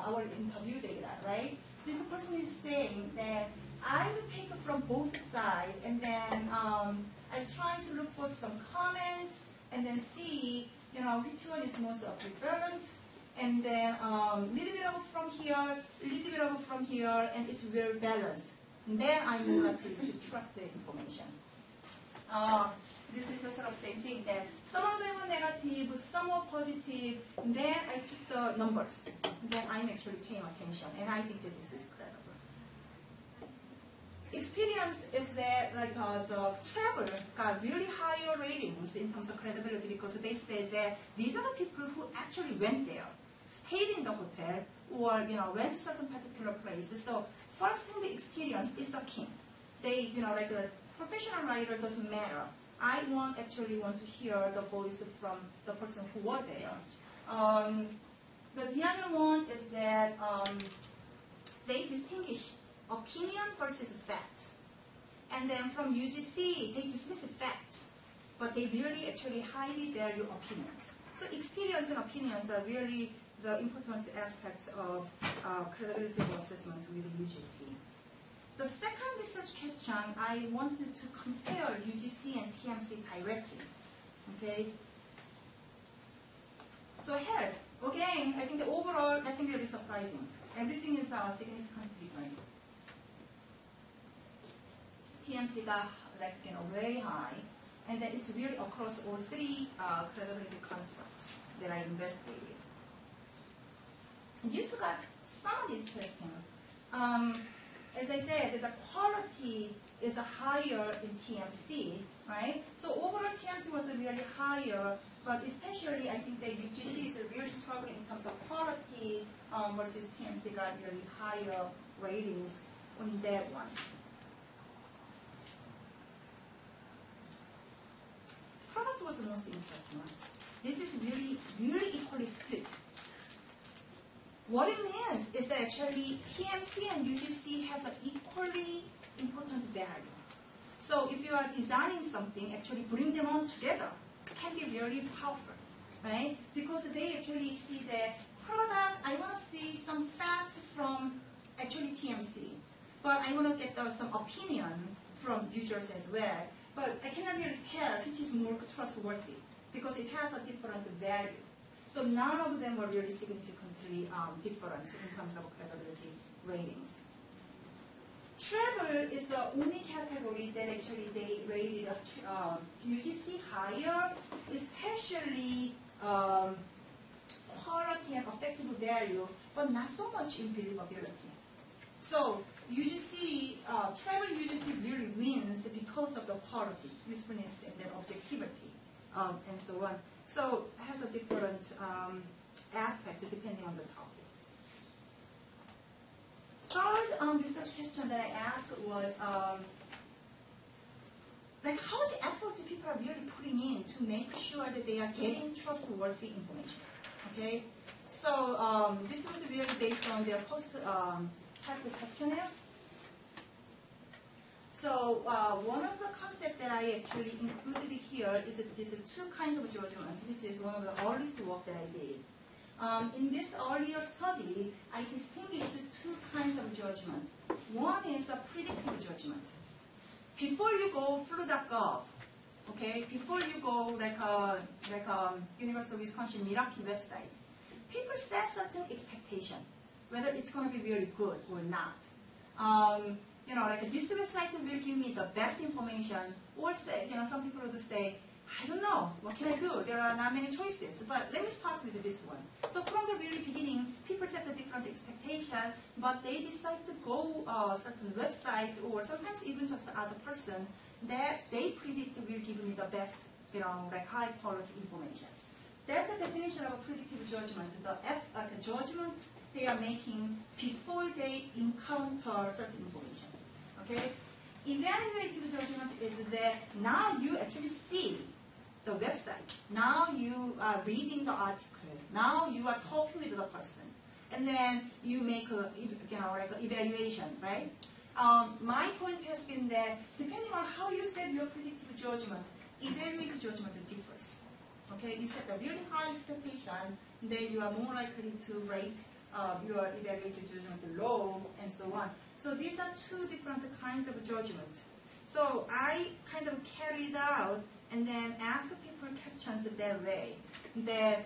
our interview data, right? This person is saying that I will take from both sides and then I try to look for some comments and then see, which one is most prevalent. And then little bit of from here, little bit of from here, and it's very balanced. And then I'm more likely to trust the information. This is a sort of same thing that some of them are negative, some are positive, and then I took the numbers. And then I'm actually paying attention, and I think that this is credible. Experience is that like the travel got really higher ratings in terms of credibility because they said that these are the people who actually went there, stayed in the hotel, or went to certain particular places. So first thing, the experience is the king. They, like a professional writer doesn't matter. I actually want to hear the voice from the person who was there. The other one is that they distinguish opinion versus fact. And then from UGC, they dismiss fact, but they really actually highly value opinions. So experience and opinions are really the important aspects of credibility assessment with UGC. The second research question, I wanted to compare UGC and TMC directly. Okay. So here, again, I think the overall, I think it is surprising. Everything is significantly different. TMC got way high, and then it's really across all three credibility constructs that I investigated. You got somewhat interesting. As I said, the quality is higher in TMC, right? So overall TMC was really higher, but especially I think that UGC is really struggling in terms of quality versus TMC got really higher ratings on that one. Product was the most interesting one. This is really, really equally split. What it means is that actually TMC and UGC has an equally important value. So if you are designing something, actually putting them all together can be really powerful, right? Because they actually see the product, I want to see some facts from actually TMC, but I want to get some opinion from users as well. But I cannot really tell which is more trustworthy because it has a different value. So none of them were really significantly different in terms of credibility ratings. Travel is the only category that actually they rated UGC higher, especially quality and effective value, but not so much in believability. So UGC, travel UGC really wins because of the quality, usefulness, and then objectivity, and so on. So it has a different aspect depending on the topic. Third research question that I asked was, like how much effort do people are really putting in to make sure that they are getting trustworthy information? Okay, so this was really based on their test questionnaire. So one of the concepts that I actually included here is that these two kinds of judgment, which is one of the earliest work that I did. In this earlier study, I distinguished two kinds of judgment. One is a predictive judgment. Before you go flu.gov, okay, before you go like University of Wisconsin Milwaukee website, people set certain expectation, whether it's going to be really good or not. Like this website will give me the best information, or say, some people would say, I don't know, what can I do? There are not many choices, but let me start with this one. So from the very beginning, people set a different expectation, but they decide to go a certain website, or sometimes even just other person that they predict will give me the best, like high quality information. That's the definition of a predictive judgment, the judgment they are making before they encounter certain information. Okay? Evaluative judgment is that now you actually see the website. Now you are reading the article. Now you are talking with the person. And then you make like an evaluation, right? My point has been that depending on how you set your predictive judgment, evaluative judgment differs. Okay, you set a really high expectation, then you are more likely to rate your evaluative judgment low, and so on. So these are two different kinds of judgment. So I kind of carried out and then asked people questions that way. That,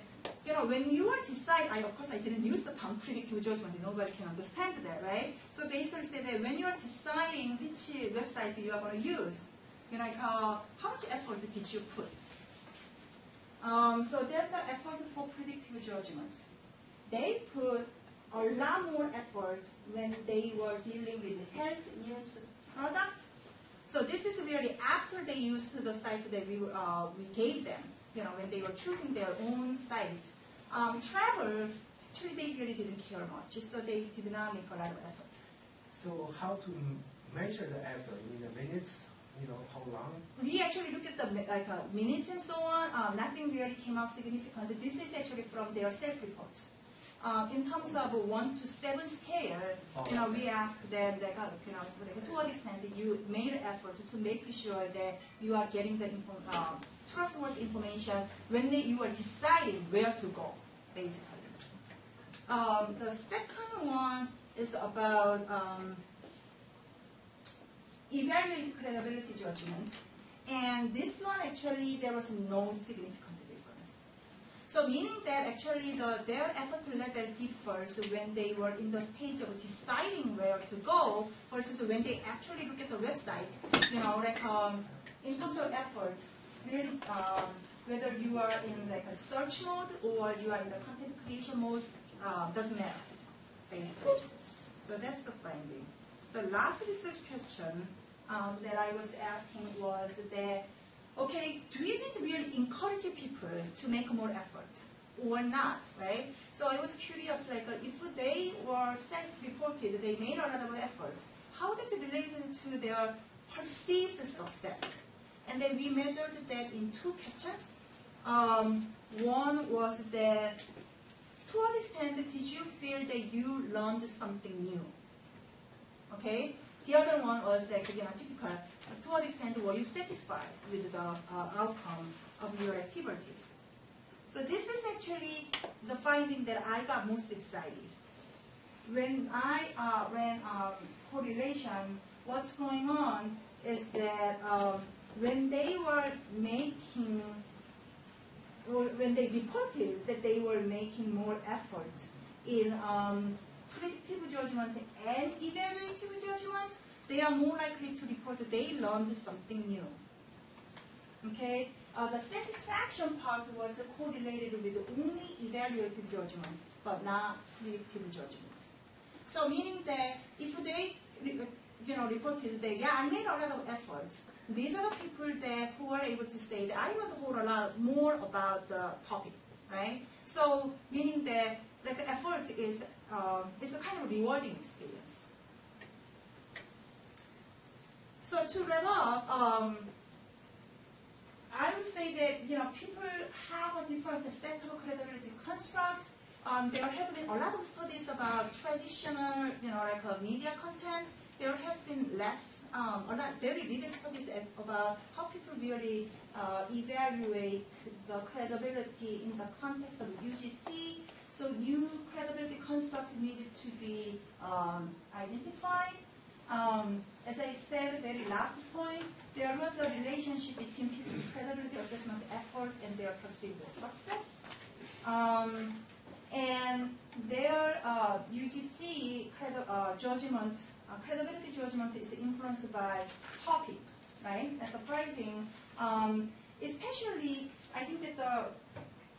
when you are deciding, of course I didn't use the term predictive judgment, nobody can understand that, right? So basically say that when you are deciding which website you are going to use, how much effort did you put? So that's an effort for predictive judgment. They put a lot more effort when they were dealing with health news product. So this is really after they used the sites that we gave them, when they were choosing their own sites. Travel, actually they really didn't care much, so they did not make a lot of effort. So how to measure the effort in the minutes? How long? We actually looked at the minutes and so on. Nothing really came out significant. This is actually from their self-report. In terms of 1 to 7 scale, we asked them, to what extent you made an effort to make sure that you are getting the trustworthy information when you are deciding where to go, basically. The second one is about evaluate credibility judgment. And this one, actually, there was no significant difference. So meaning that actually their effort level differs when they were in the stage of deciding where to go versus when they actually look at the website. In terms of effort, really, whether you are in a search mode or you are in the content creation mode, doesn't matter, basically. So that's the finding. The last research question that I was asking was that, okay, do we need to really encourage people to make more effort or not, right? So I was curious, if they were self-reported, they made a lot of effort, how does it relate to their perceived success? And then we measured that in 2 questions. One was that, to what extent did you feel that you learned something new? Okay? The other one was typical. To what extent were you satisfied with the outcome of your activities? So this is actually the finding that I got most excited. When I ran correlation, what's going on is that when they reported that they were making more effort in predictive judgment and evaluative judgment, they are more likely to report that they learned something new. Okay? The satisfaction part was correlated with only evaluative judgment, but not predictive judgment. So meaning that if they reported that, yeah, I made a lot of efforts, these are the people who are able to say that I learned a whole lot more about the topic, right? So meaning that effort is a kind of rewarding experience. So to wrap up, I would say that people have a different set of credibility constructs. There have been a lot of studies about traditional, media content. There has been very little studies about how people really evaluate the credibility in the context of UGC. So new credibility constructs needed to be identified. As I said, very last point, there was a relationship between people's credibility assessment effort and their perceived success. And their UGC credibility judgment is influenced by topic, right? That's surprising. Especially, I think that the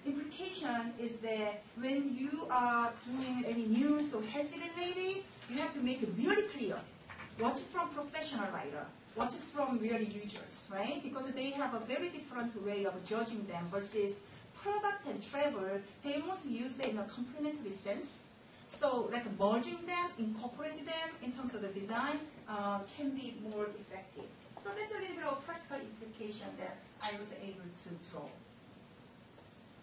implication is that when you are doing any news or health related, you have to make it really clear what's from professional writer, what's from real users, right? Because they have a very different way of judging them versus product and travel, they almost use them in a complementary sense. So merging them, incorporating them in terms of the design can be more effective. So that's a little bit of practical implication that I was able to draw.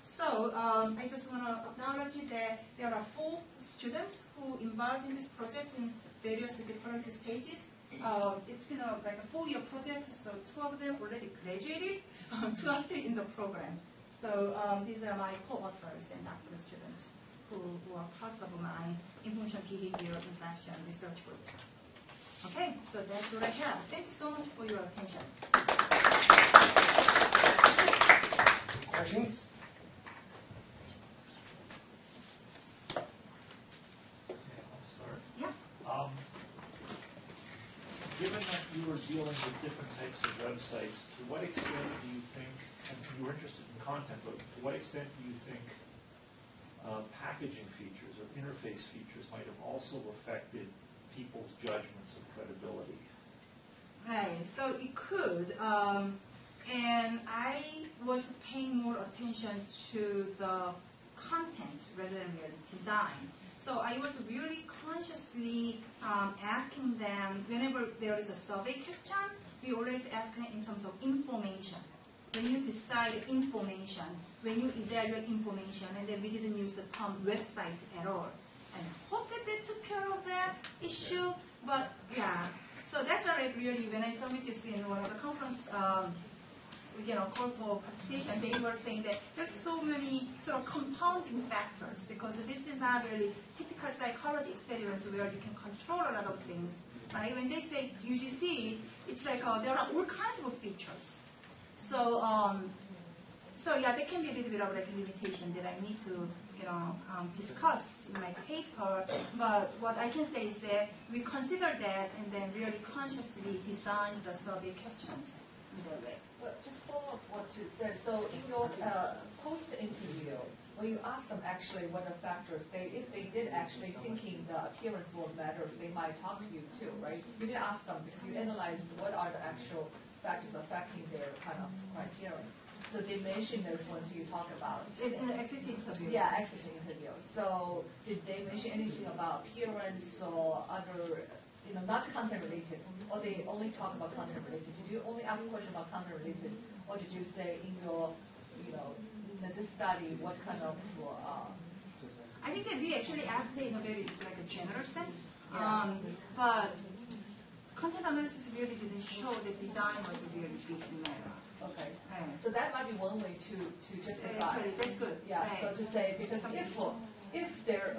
So I just want to acknowledge that there are 4 students who involved in this project in various different stages. it's been like a 4-year project, so 2 of them already graduated, 2 are still in the program. So these are my co-authors and doctoral students who are part of my information behavior interaction research group. Okay, so that's what I have. Thank you so much for your attention. Questions? Okay, I'll start. Yeah. Given that you were dealing with different types of websites, to what extent do you think, and you were interested in content, but to what extent do you think packaging features or interface features might have also affected people's judgments of credibility? Right, so it could. And I was paying more attention to the content rather than really design. So I was really consciously asking them, whenever there is a survey question, we always ask them in terms of information. When you decide information, when you evaluate information, and then we didn't use the term website at all. And I hope that they took care of that issue, but yeah. So that's all right, really, when I submitted this in one of the conference, call for participation, they were saying that there's so many sort of compounding factors because this is not really typical psychology experiments where you can control a lot of things, right? When they say UGC, it's like there are all kinds of features. So, so yeah, there can be a little bit of like a limitation that I need to, discuss in my paper. But what I can say is that we consider that and then really consciously design the survey questions in that way. Well, just follow up what you said. So in your post-interview, when you ask them actually what the factors, if they did actually thinking the appearance what matters, they might talk to you too, right? You didn't ask them because you analyzed what are the actual factors affecting their kind of criteria. So they mentioned this once you talk about In the exit interview. Yeah, exit interview. So did they mention anything about appearance or other, not content related, or they only talk about content related? Did you only ask questions about content related, or did you say in your, in this study, what kind of? I think that we actually asked it in a very like a general sense, Yeah. but content analysis really didn't show that design was a really big matter. Okay. Right. So that might be one way to justify. Actually, that's good. Yeah. Right. So to say because Something if they're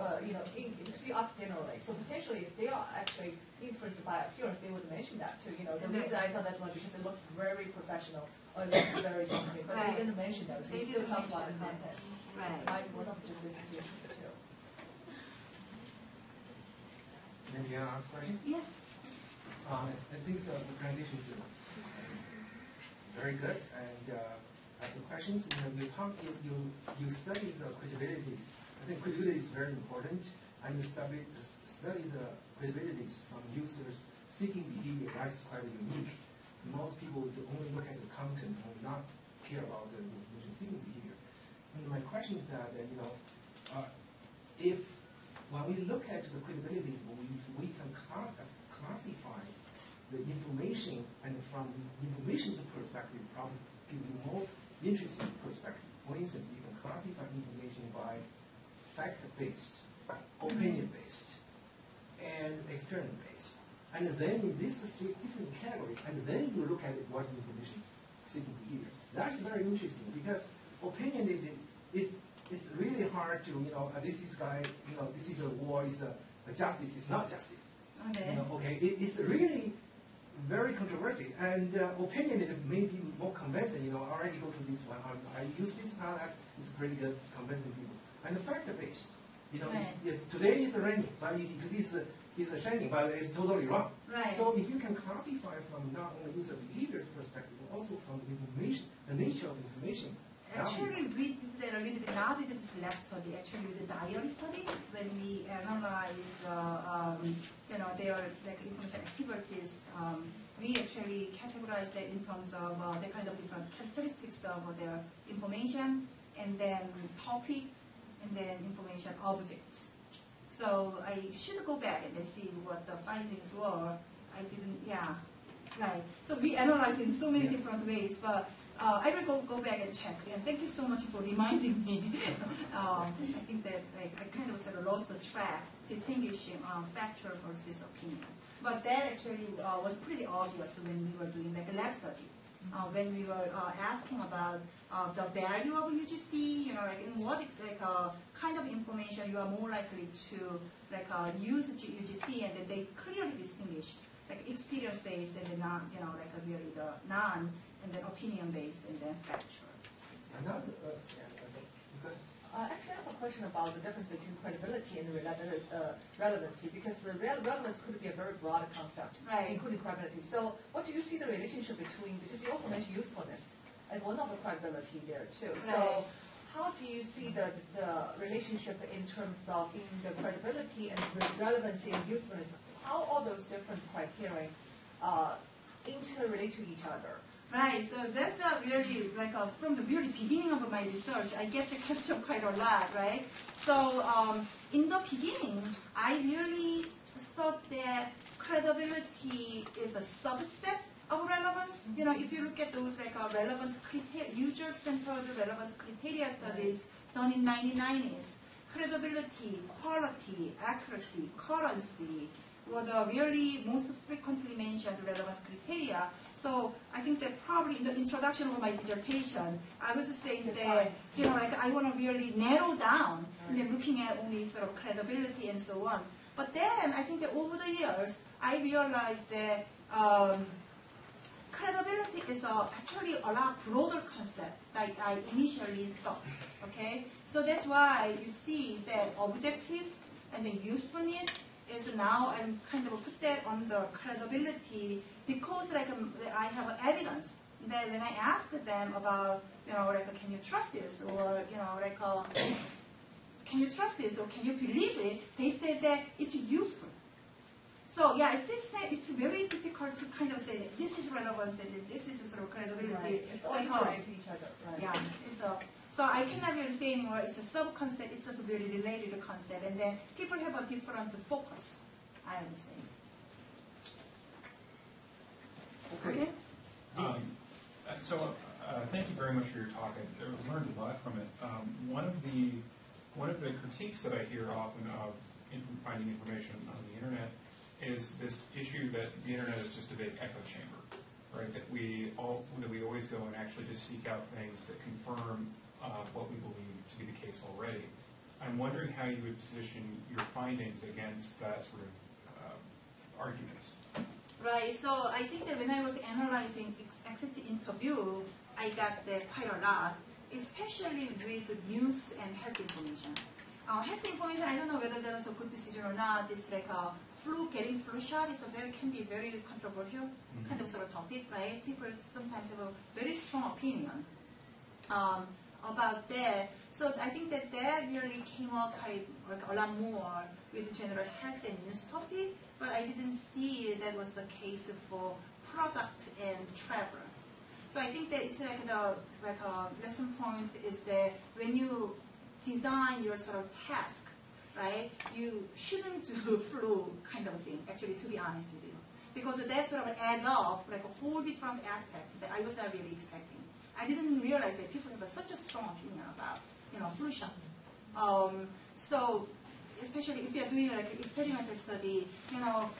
because you ask generally, so potentially if they are actually influenced by appearance, they would mention that too. The reason I thought that's one because it looks very professional or it looks very something, but Right. they didn't mention that. They still didn't talk about the mention content. Right. It might be one of the justifications too. Maybe I'll ask a question? Yes. I think the presentation is very good, and I have some questions. You study the credibilities. I think credibility is very important, and you study the credibilities from users seeking behavior. That's quite unique. Most people would only look at the content and not care about the seeking behavior. And my question is that if when we look at the credibilities, we can classify the information, and from information's perspective, probably give you more interesting perspective. For instance, you can classify information by fact-based, opinion-based, and experiment-based. And then in these 3 different categories, and then you look at what information seeking behavior. That's very interesting because opinion it's really hard to this is this is a war, is a justice, is not justice. Okay. It's really very controversial, and opinion may be more convincing. I already go to this one. I use this product. It's pretty good, convincing people. And the factor-based, it's, today is raining, but it is shining, but it's totally wrong. Right. So if you can classify from not only user behavior's perspective, but also from the information, the nature of information. Actually, we did that a little bit now with this lab study, actually with the diary study, when we analyzed their like information activities, we actually categorized that in terms of the kind of different characteristics of their information, and then topic, and then information objects. So I should go back and see what the findings were. I didn't, right. So we analyzed in so many different ways, but I will go back and check. And thank you so much for reminding me. I think that I kind of sort of lost the track distinguishing factual versus opinion. But that actually was pretty obvious when we were doing like a lab study. When we were asking about the value of UGC, like in what kind of information you are more likely to use UGC, and then they clearly distinguished like experience-based and then not, really the non, and then opinion-based and then factual. Another, Actually, I have a question about the difference between credibility and relevancy, because the relevance could be a very broad concept, Right. including credibility. So what do you see the relationship between, because you also mentioned usefulness as one of the credibility there too. Right. So how do you see the relationship in terms of in the credibility and relevancy and usefulness? How all those different criteria interrelate to each other? Right, so that's really from the very beginning of my research, I get the question quite a lot, right? So in the beginning, I really thought that credibility is a subset of relevance. If you look at those relevance criteria, user-centered relevance criteria studies done in 1990s, credibility, quality, accuracy, currency were the really most frequently mentioned relevance criteria. So I think that probably in the introduction of my dissertation, I was saying that, I want to really narrow down and then looking at only sort of credibility and so on. But then I think that over the years, I realized that credibility is actually a lot broader concept than I initially thought, okay? So that's why you see that objective and then usefulness is now I'm kind of put that on the credibility because I have evidence that when I ask them about can you trust this or can you trust this or can you believe it, they say that it's useful. So yeah, it's very difficult to kind of say that this is relevance and this is sort of credibility. Right. It's all interrelated to each other. Right. Yeah, so I cannot really say anymore. It's a sub-concept. It's just a very related concept, and then people have a different focus. I would say. Okay. Thank you very much for your talk. I learned a lot from it. One of the critiques that I hear often of finding information on the internet is this issue that the internet is just a big echo chamber, right? That we always go and actually just seek out things that confirm what we believe to be the case already. I'm wondering how you would position your findings against that sort of arguments. Right. So I think that when I was analyzing exit interview, I got that quite a lot, especially with news and health information. Health information, I don't know whether that was a good decision or not. It's getting flu shot can be very controversial kind of sort of topic, right? People sometimes have a very strong opinion about that. So I think that really came up a lot more with general health and news topic, but I didn't see that was the case for product and travel. So I think that it's a lesson point is that when you design your sort of task, right, you shouldn't do flu kind of thing, actually, to be honest with you. Because that sort of adds up a whole different aspect that I was not really expecting. I didn't realize that people have such a strong opinion about, flu shot. So especially if you're doing an experimental study,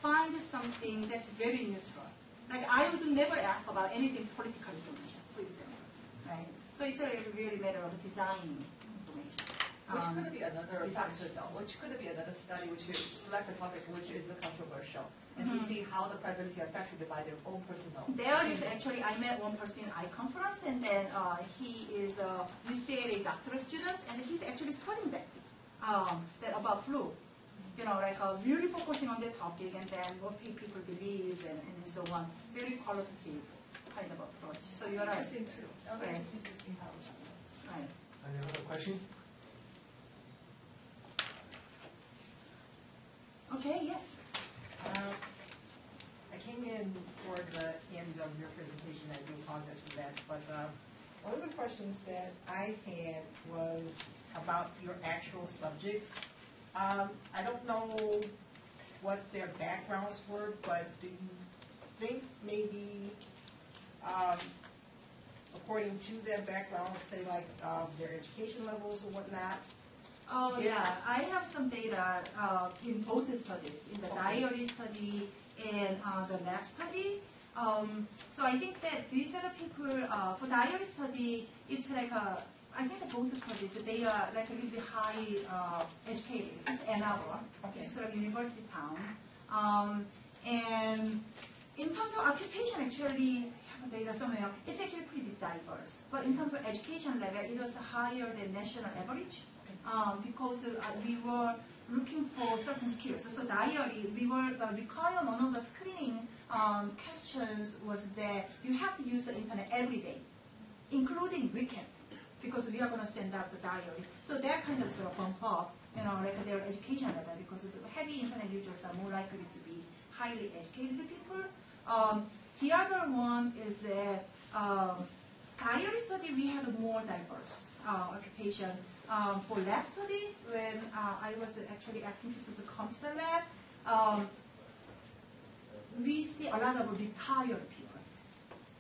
find something that's very neutral. I would never ask about anything political information, for example, right? So it's really a matter of designing information. Which could be another factor though, which could be another study which you select a topic which is controversial and to see how the credibility affected by their own personal. There is actually, I met one person in iConference, and then he is a UCLA doctoral student, and he's actually studying that about flu. Really focusing on that topic, and then what people believe, and so on. Very qualitative kind of approach. So you're right. Interesting too. Right. Interesting how. Right. Any other question? Okay, yes. I came in toward the end of your presentation. I do apologize for that. But one of the questions that I had was about your actual subjects. I don't know what their backgrounds were, but do you think maybe, according to their backgrounds, say their education levels or whatnot? Oh, yeah. I have some data in both studies, in the diary study and the lab study. So I think that these are the people, for diary study, it's like I think both studies, they are like a little bit high educated. It's Ann Arbor, it's sort of university town. And in terms of occupation, actually, I have data somewhere, it's actually pretty diverse. But in terms of education level, it was higher than national average because we were looking for certain skills. So diary, we were required one of the screening questions was that you have to use the internet every day, including weekend, because we are going to send out the diary. So that kind of sort of bump up, like their education level, because the heavy internet users are more likely to be highly educated people. The other one is that diary study, we had a more diverse occupation. For lab study, when I was actually asking people to come to the lab, we see a lot of retired people.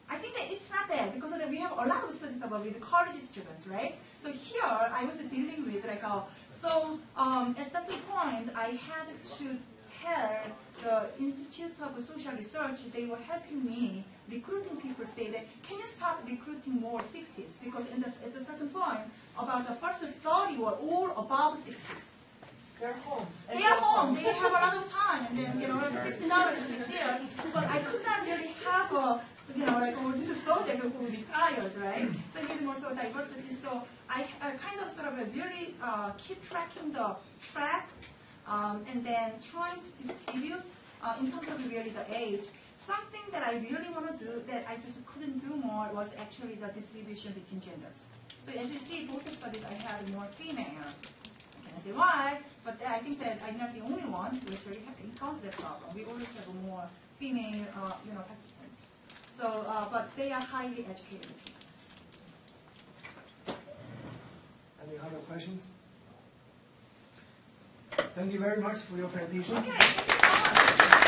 I think that it's not bad because we have a lot of studies about with college students, right? So here I was dealing with like at some point I had to tell the Institute of Social Research, they were helping me recruiting people, say that can you start recruiting more 60s, because at a certain point about the first 30 were all above 60s. They're home. They are home. They have a lot of time, and then $50 is big deal. But I could not really have this project who retired, right? So I need more sort of diversity. So I kind of sort of really keep tracking the track, and then trying to distribute in terms of really the age. Something that I really want to do that I just couldn't do more was actually the distribution between genders. So as you see, both studies I had more female. I say why, but I think that I'm not the only one who actually encountered that problem. We always have more female, participants. So, but they are highly educated people. Any other questions? Thank you very much for your presentation. Okay, thank you so much.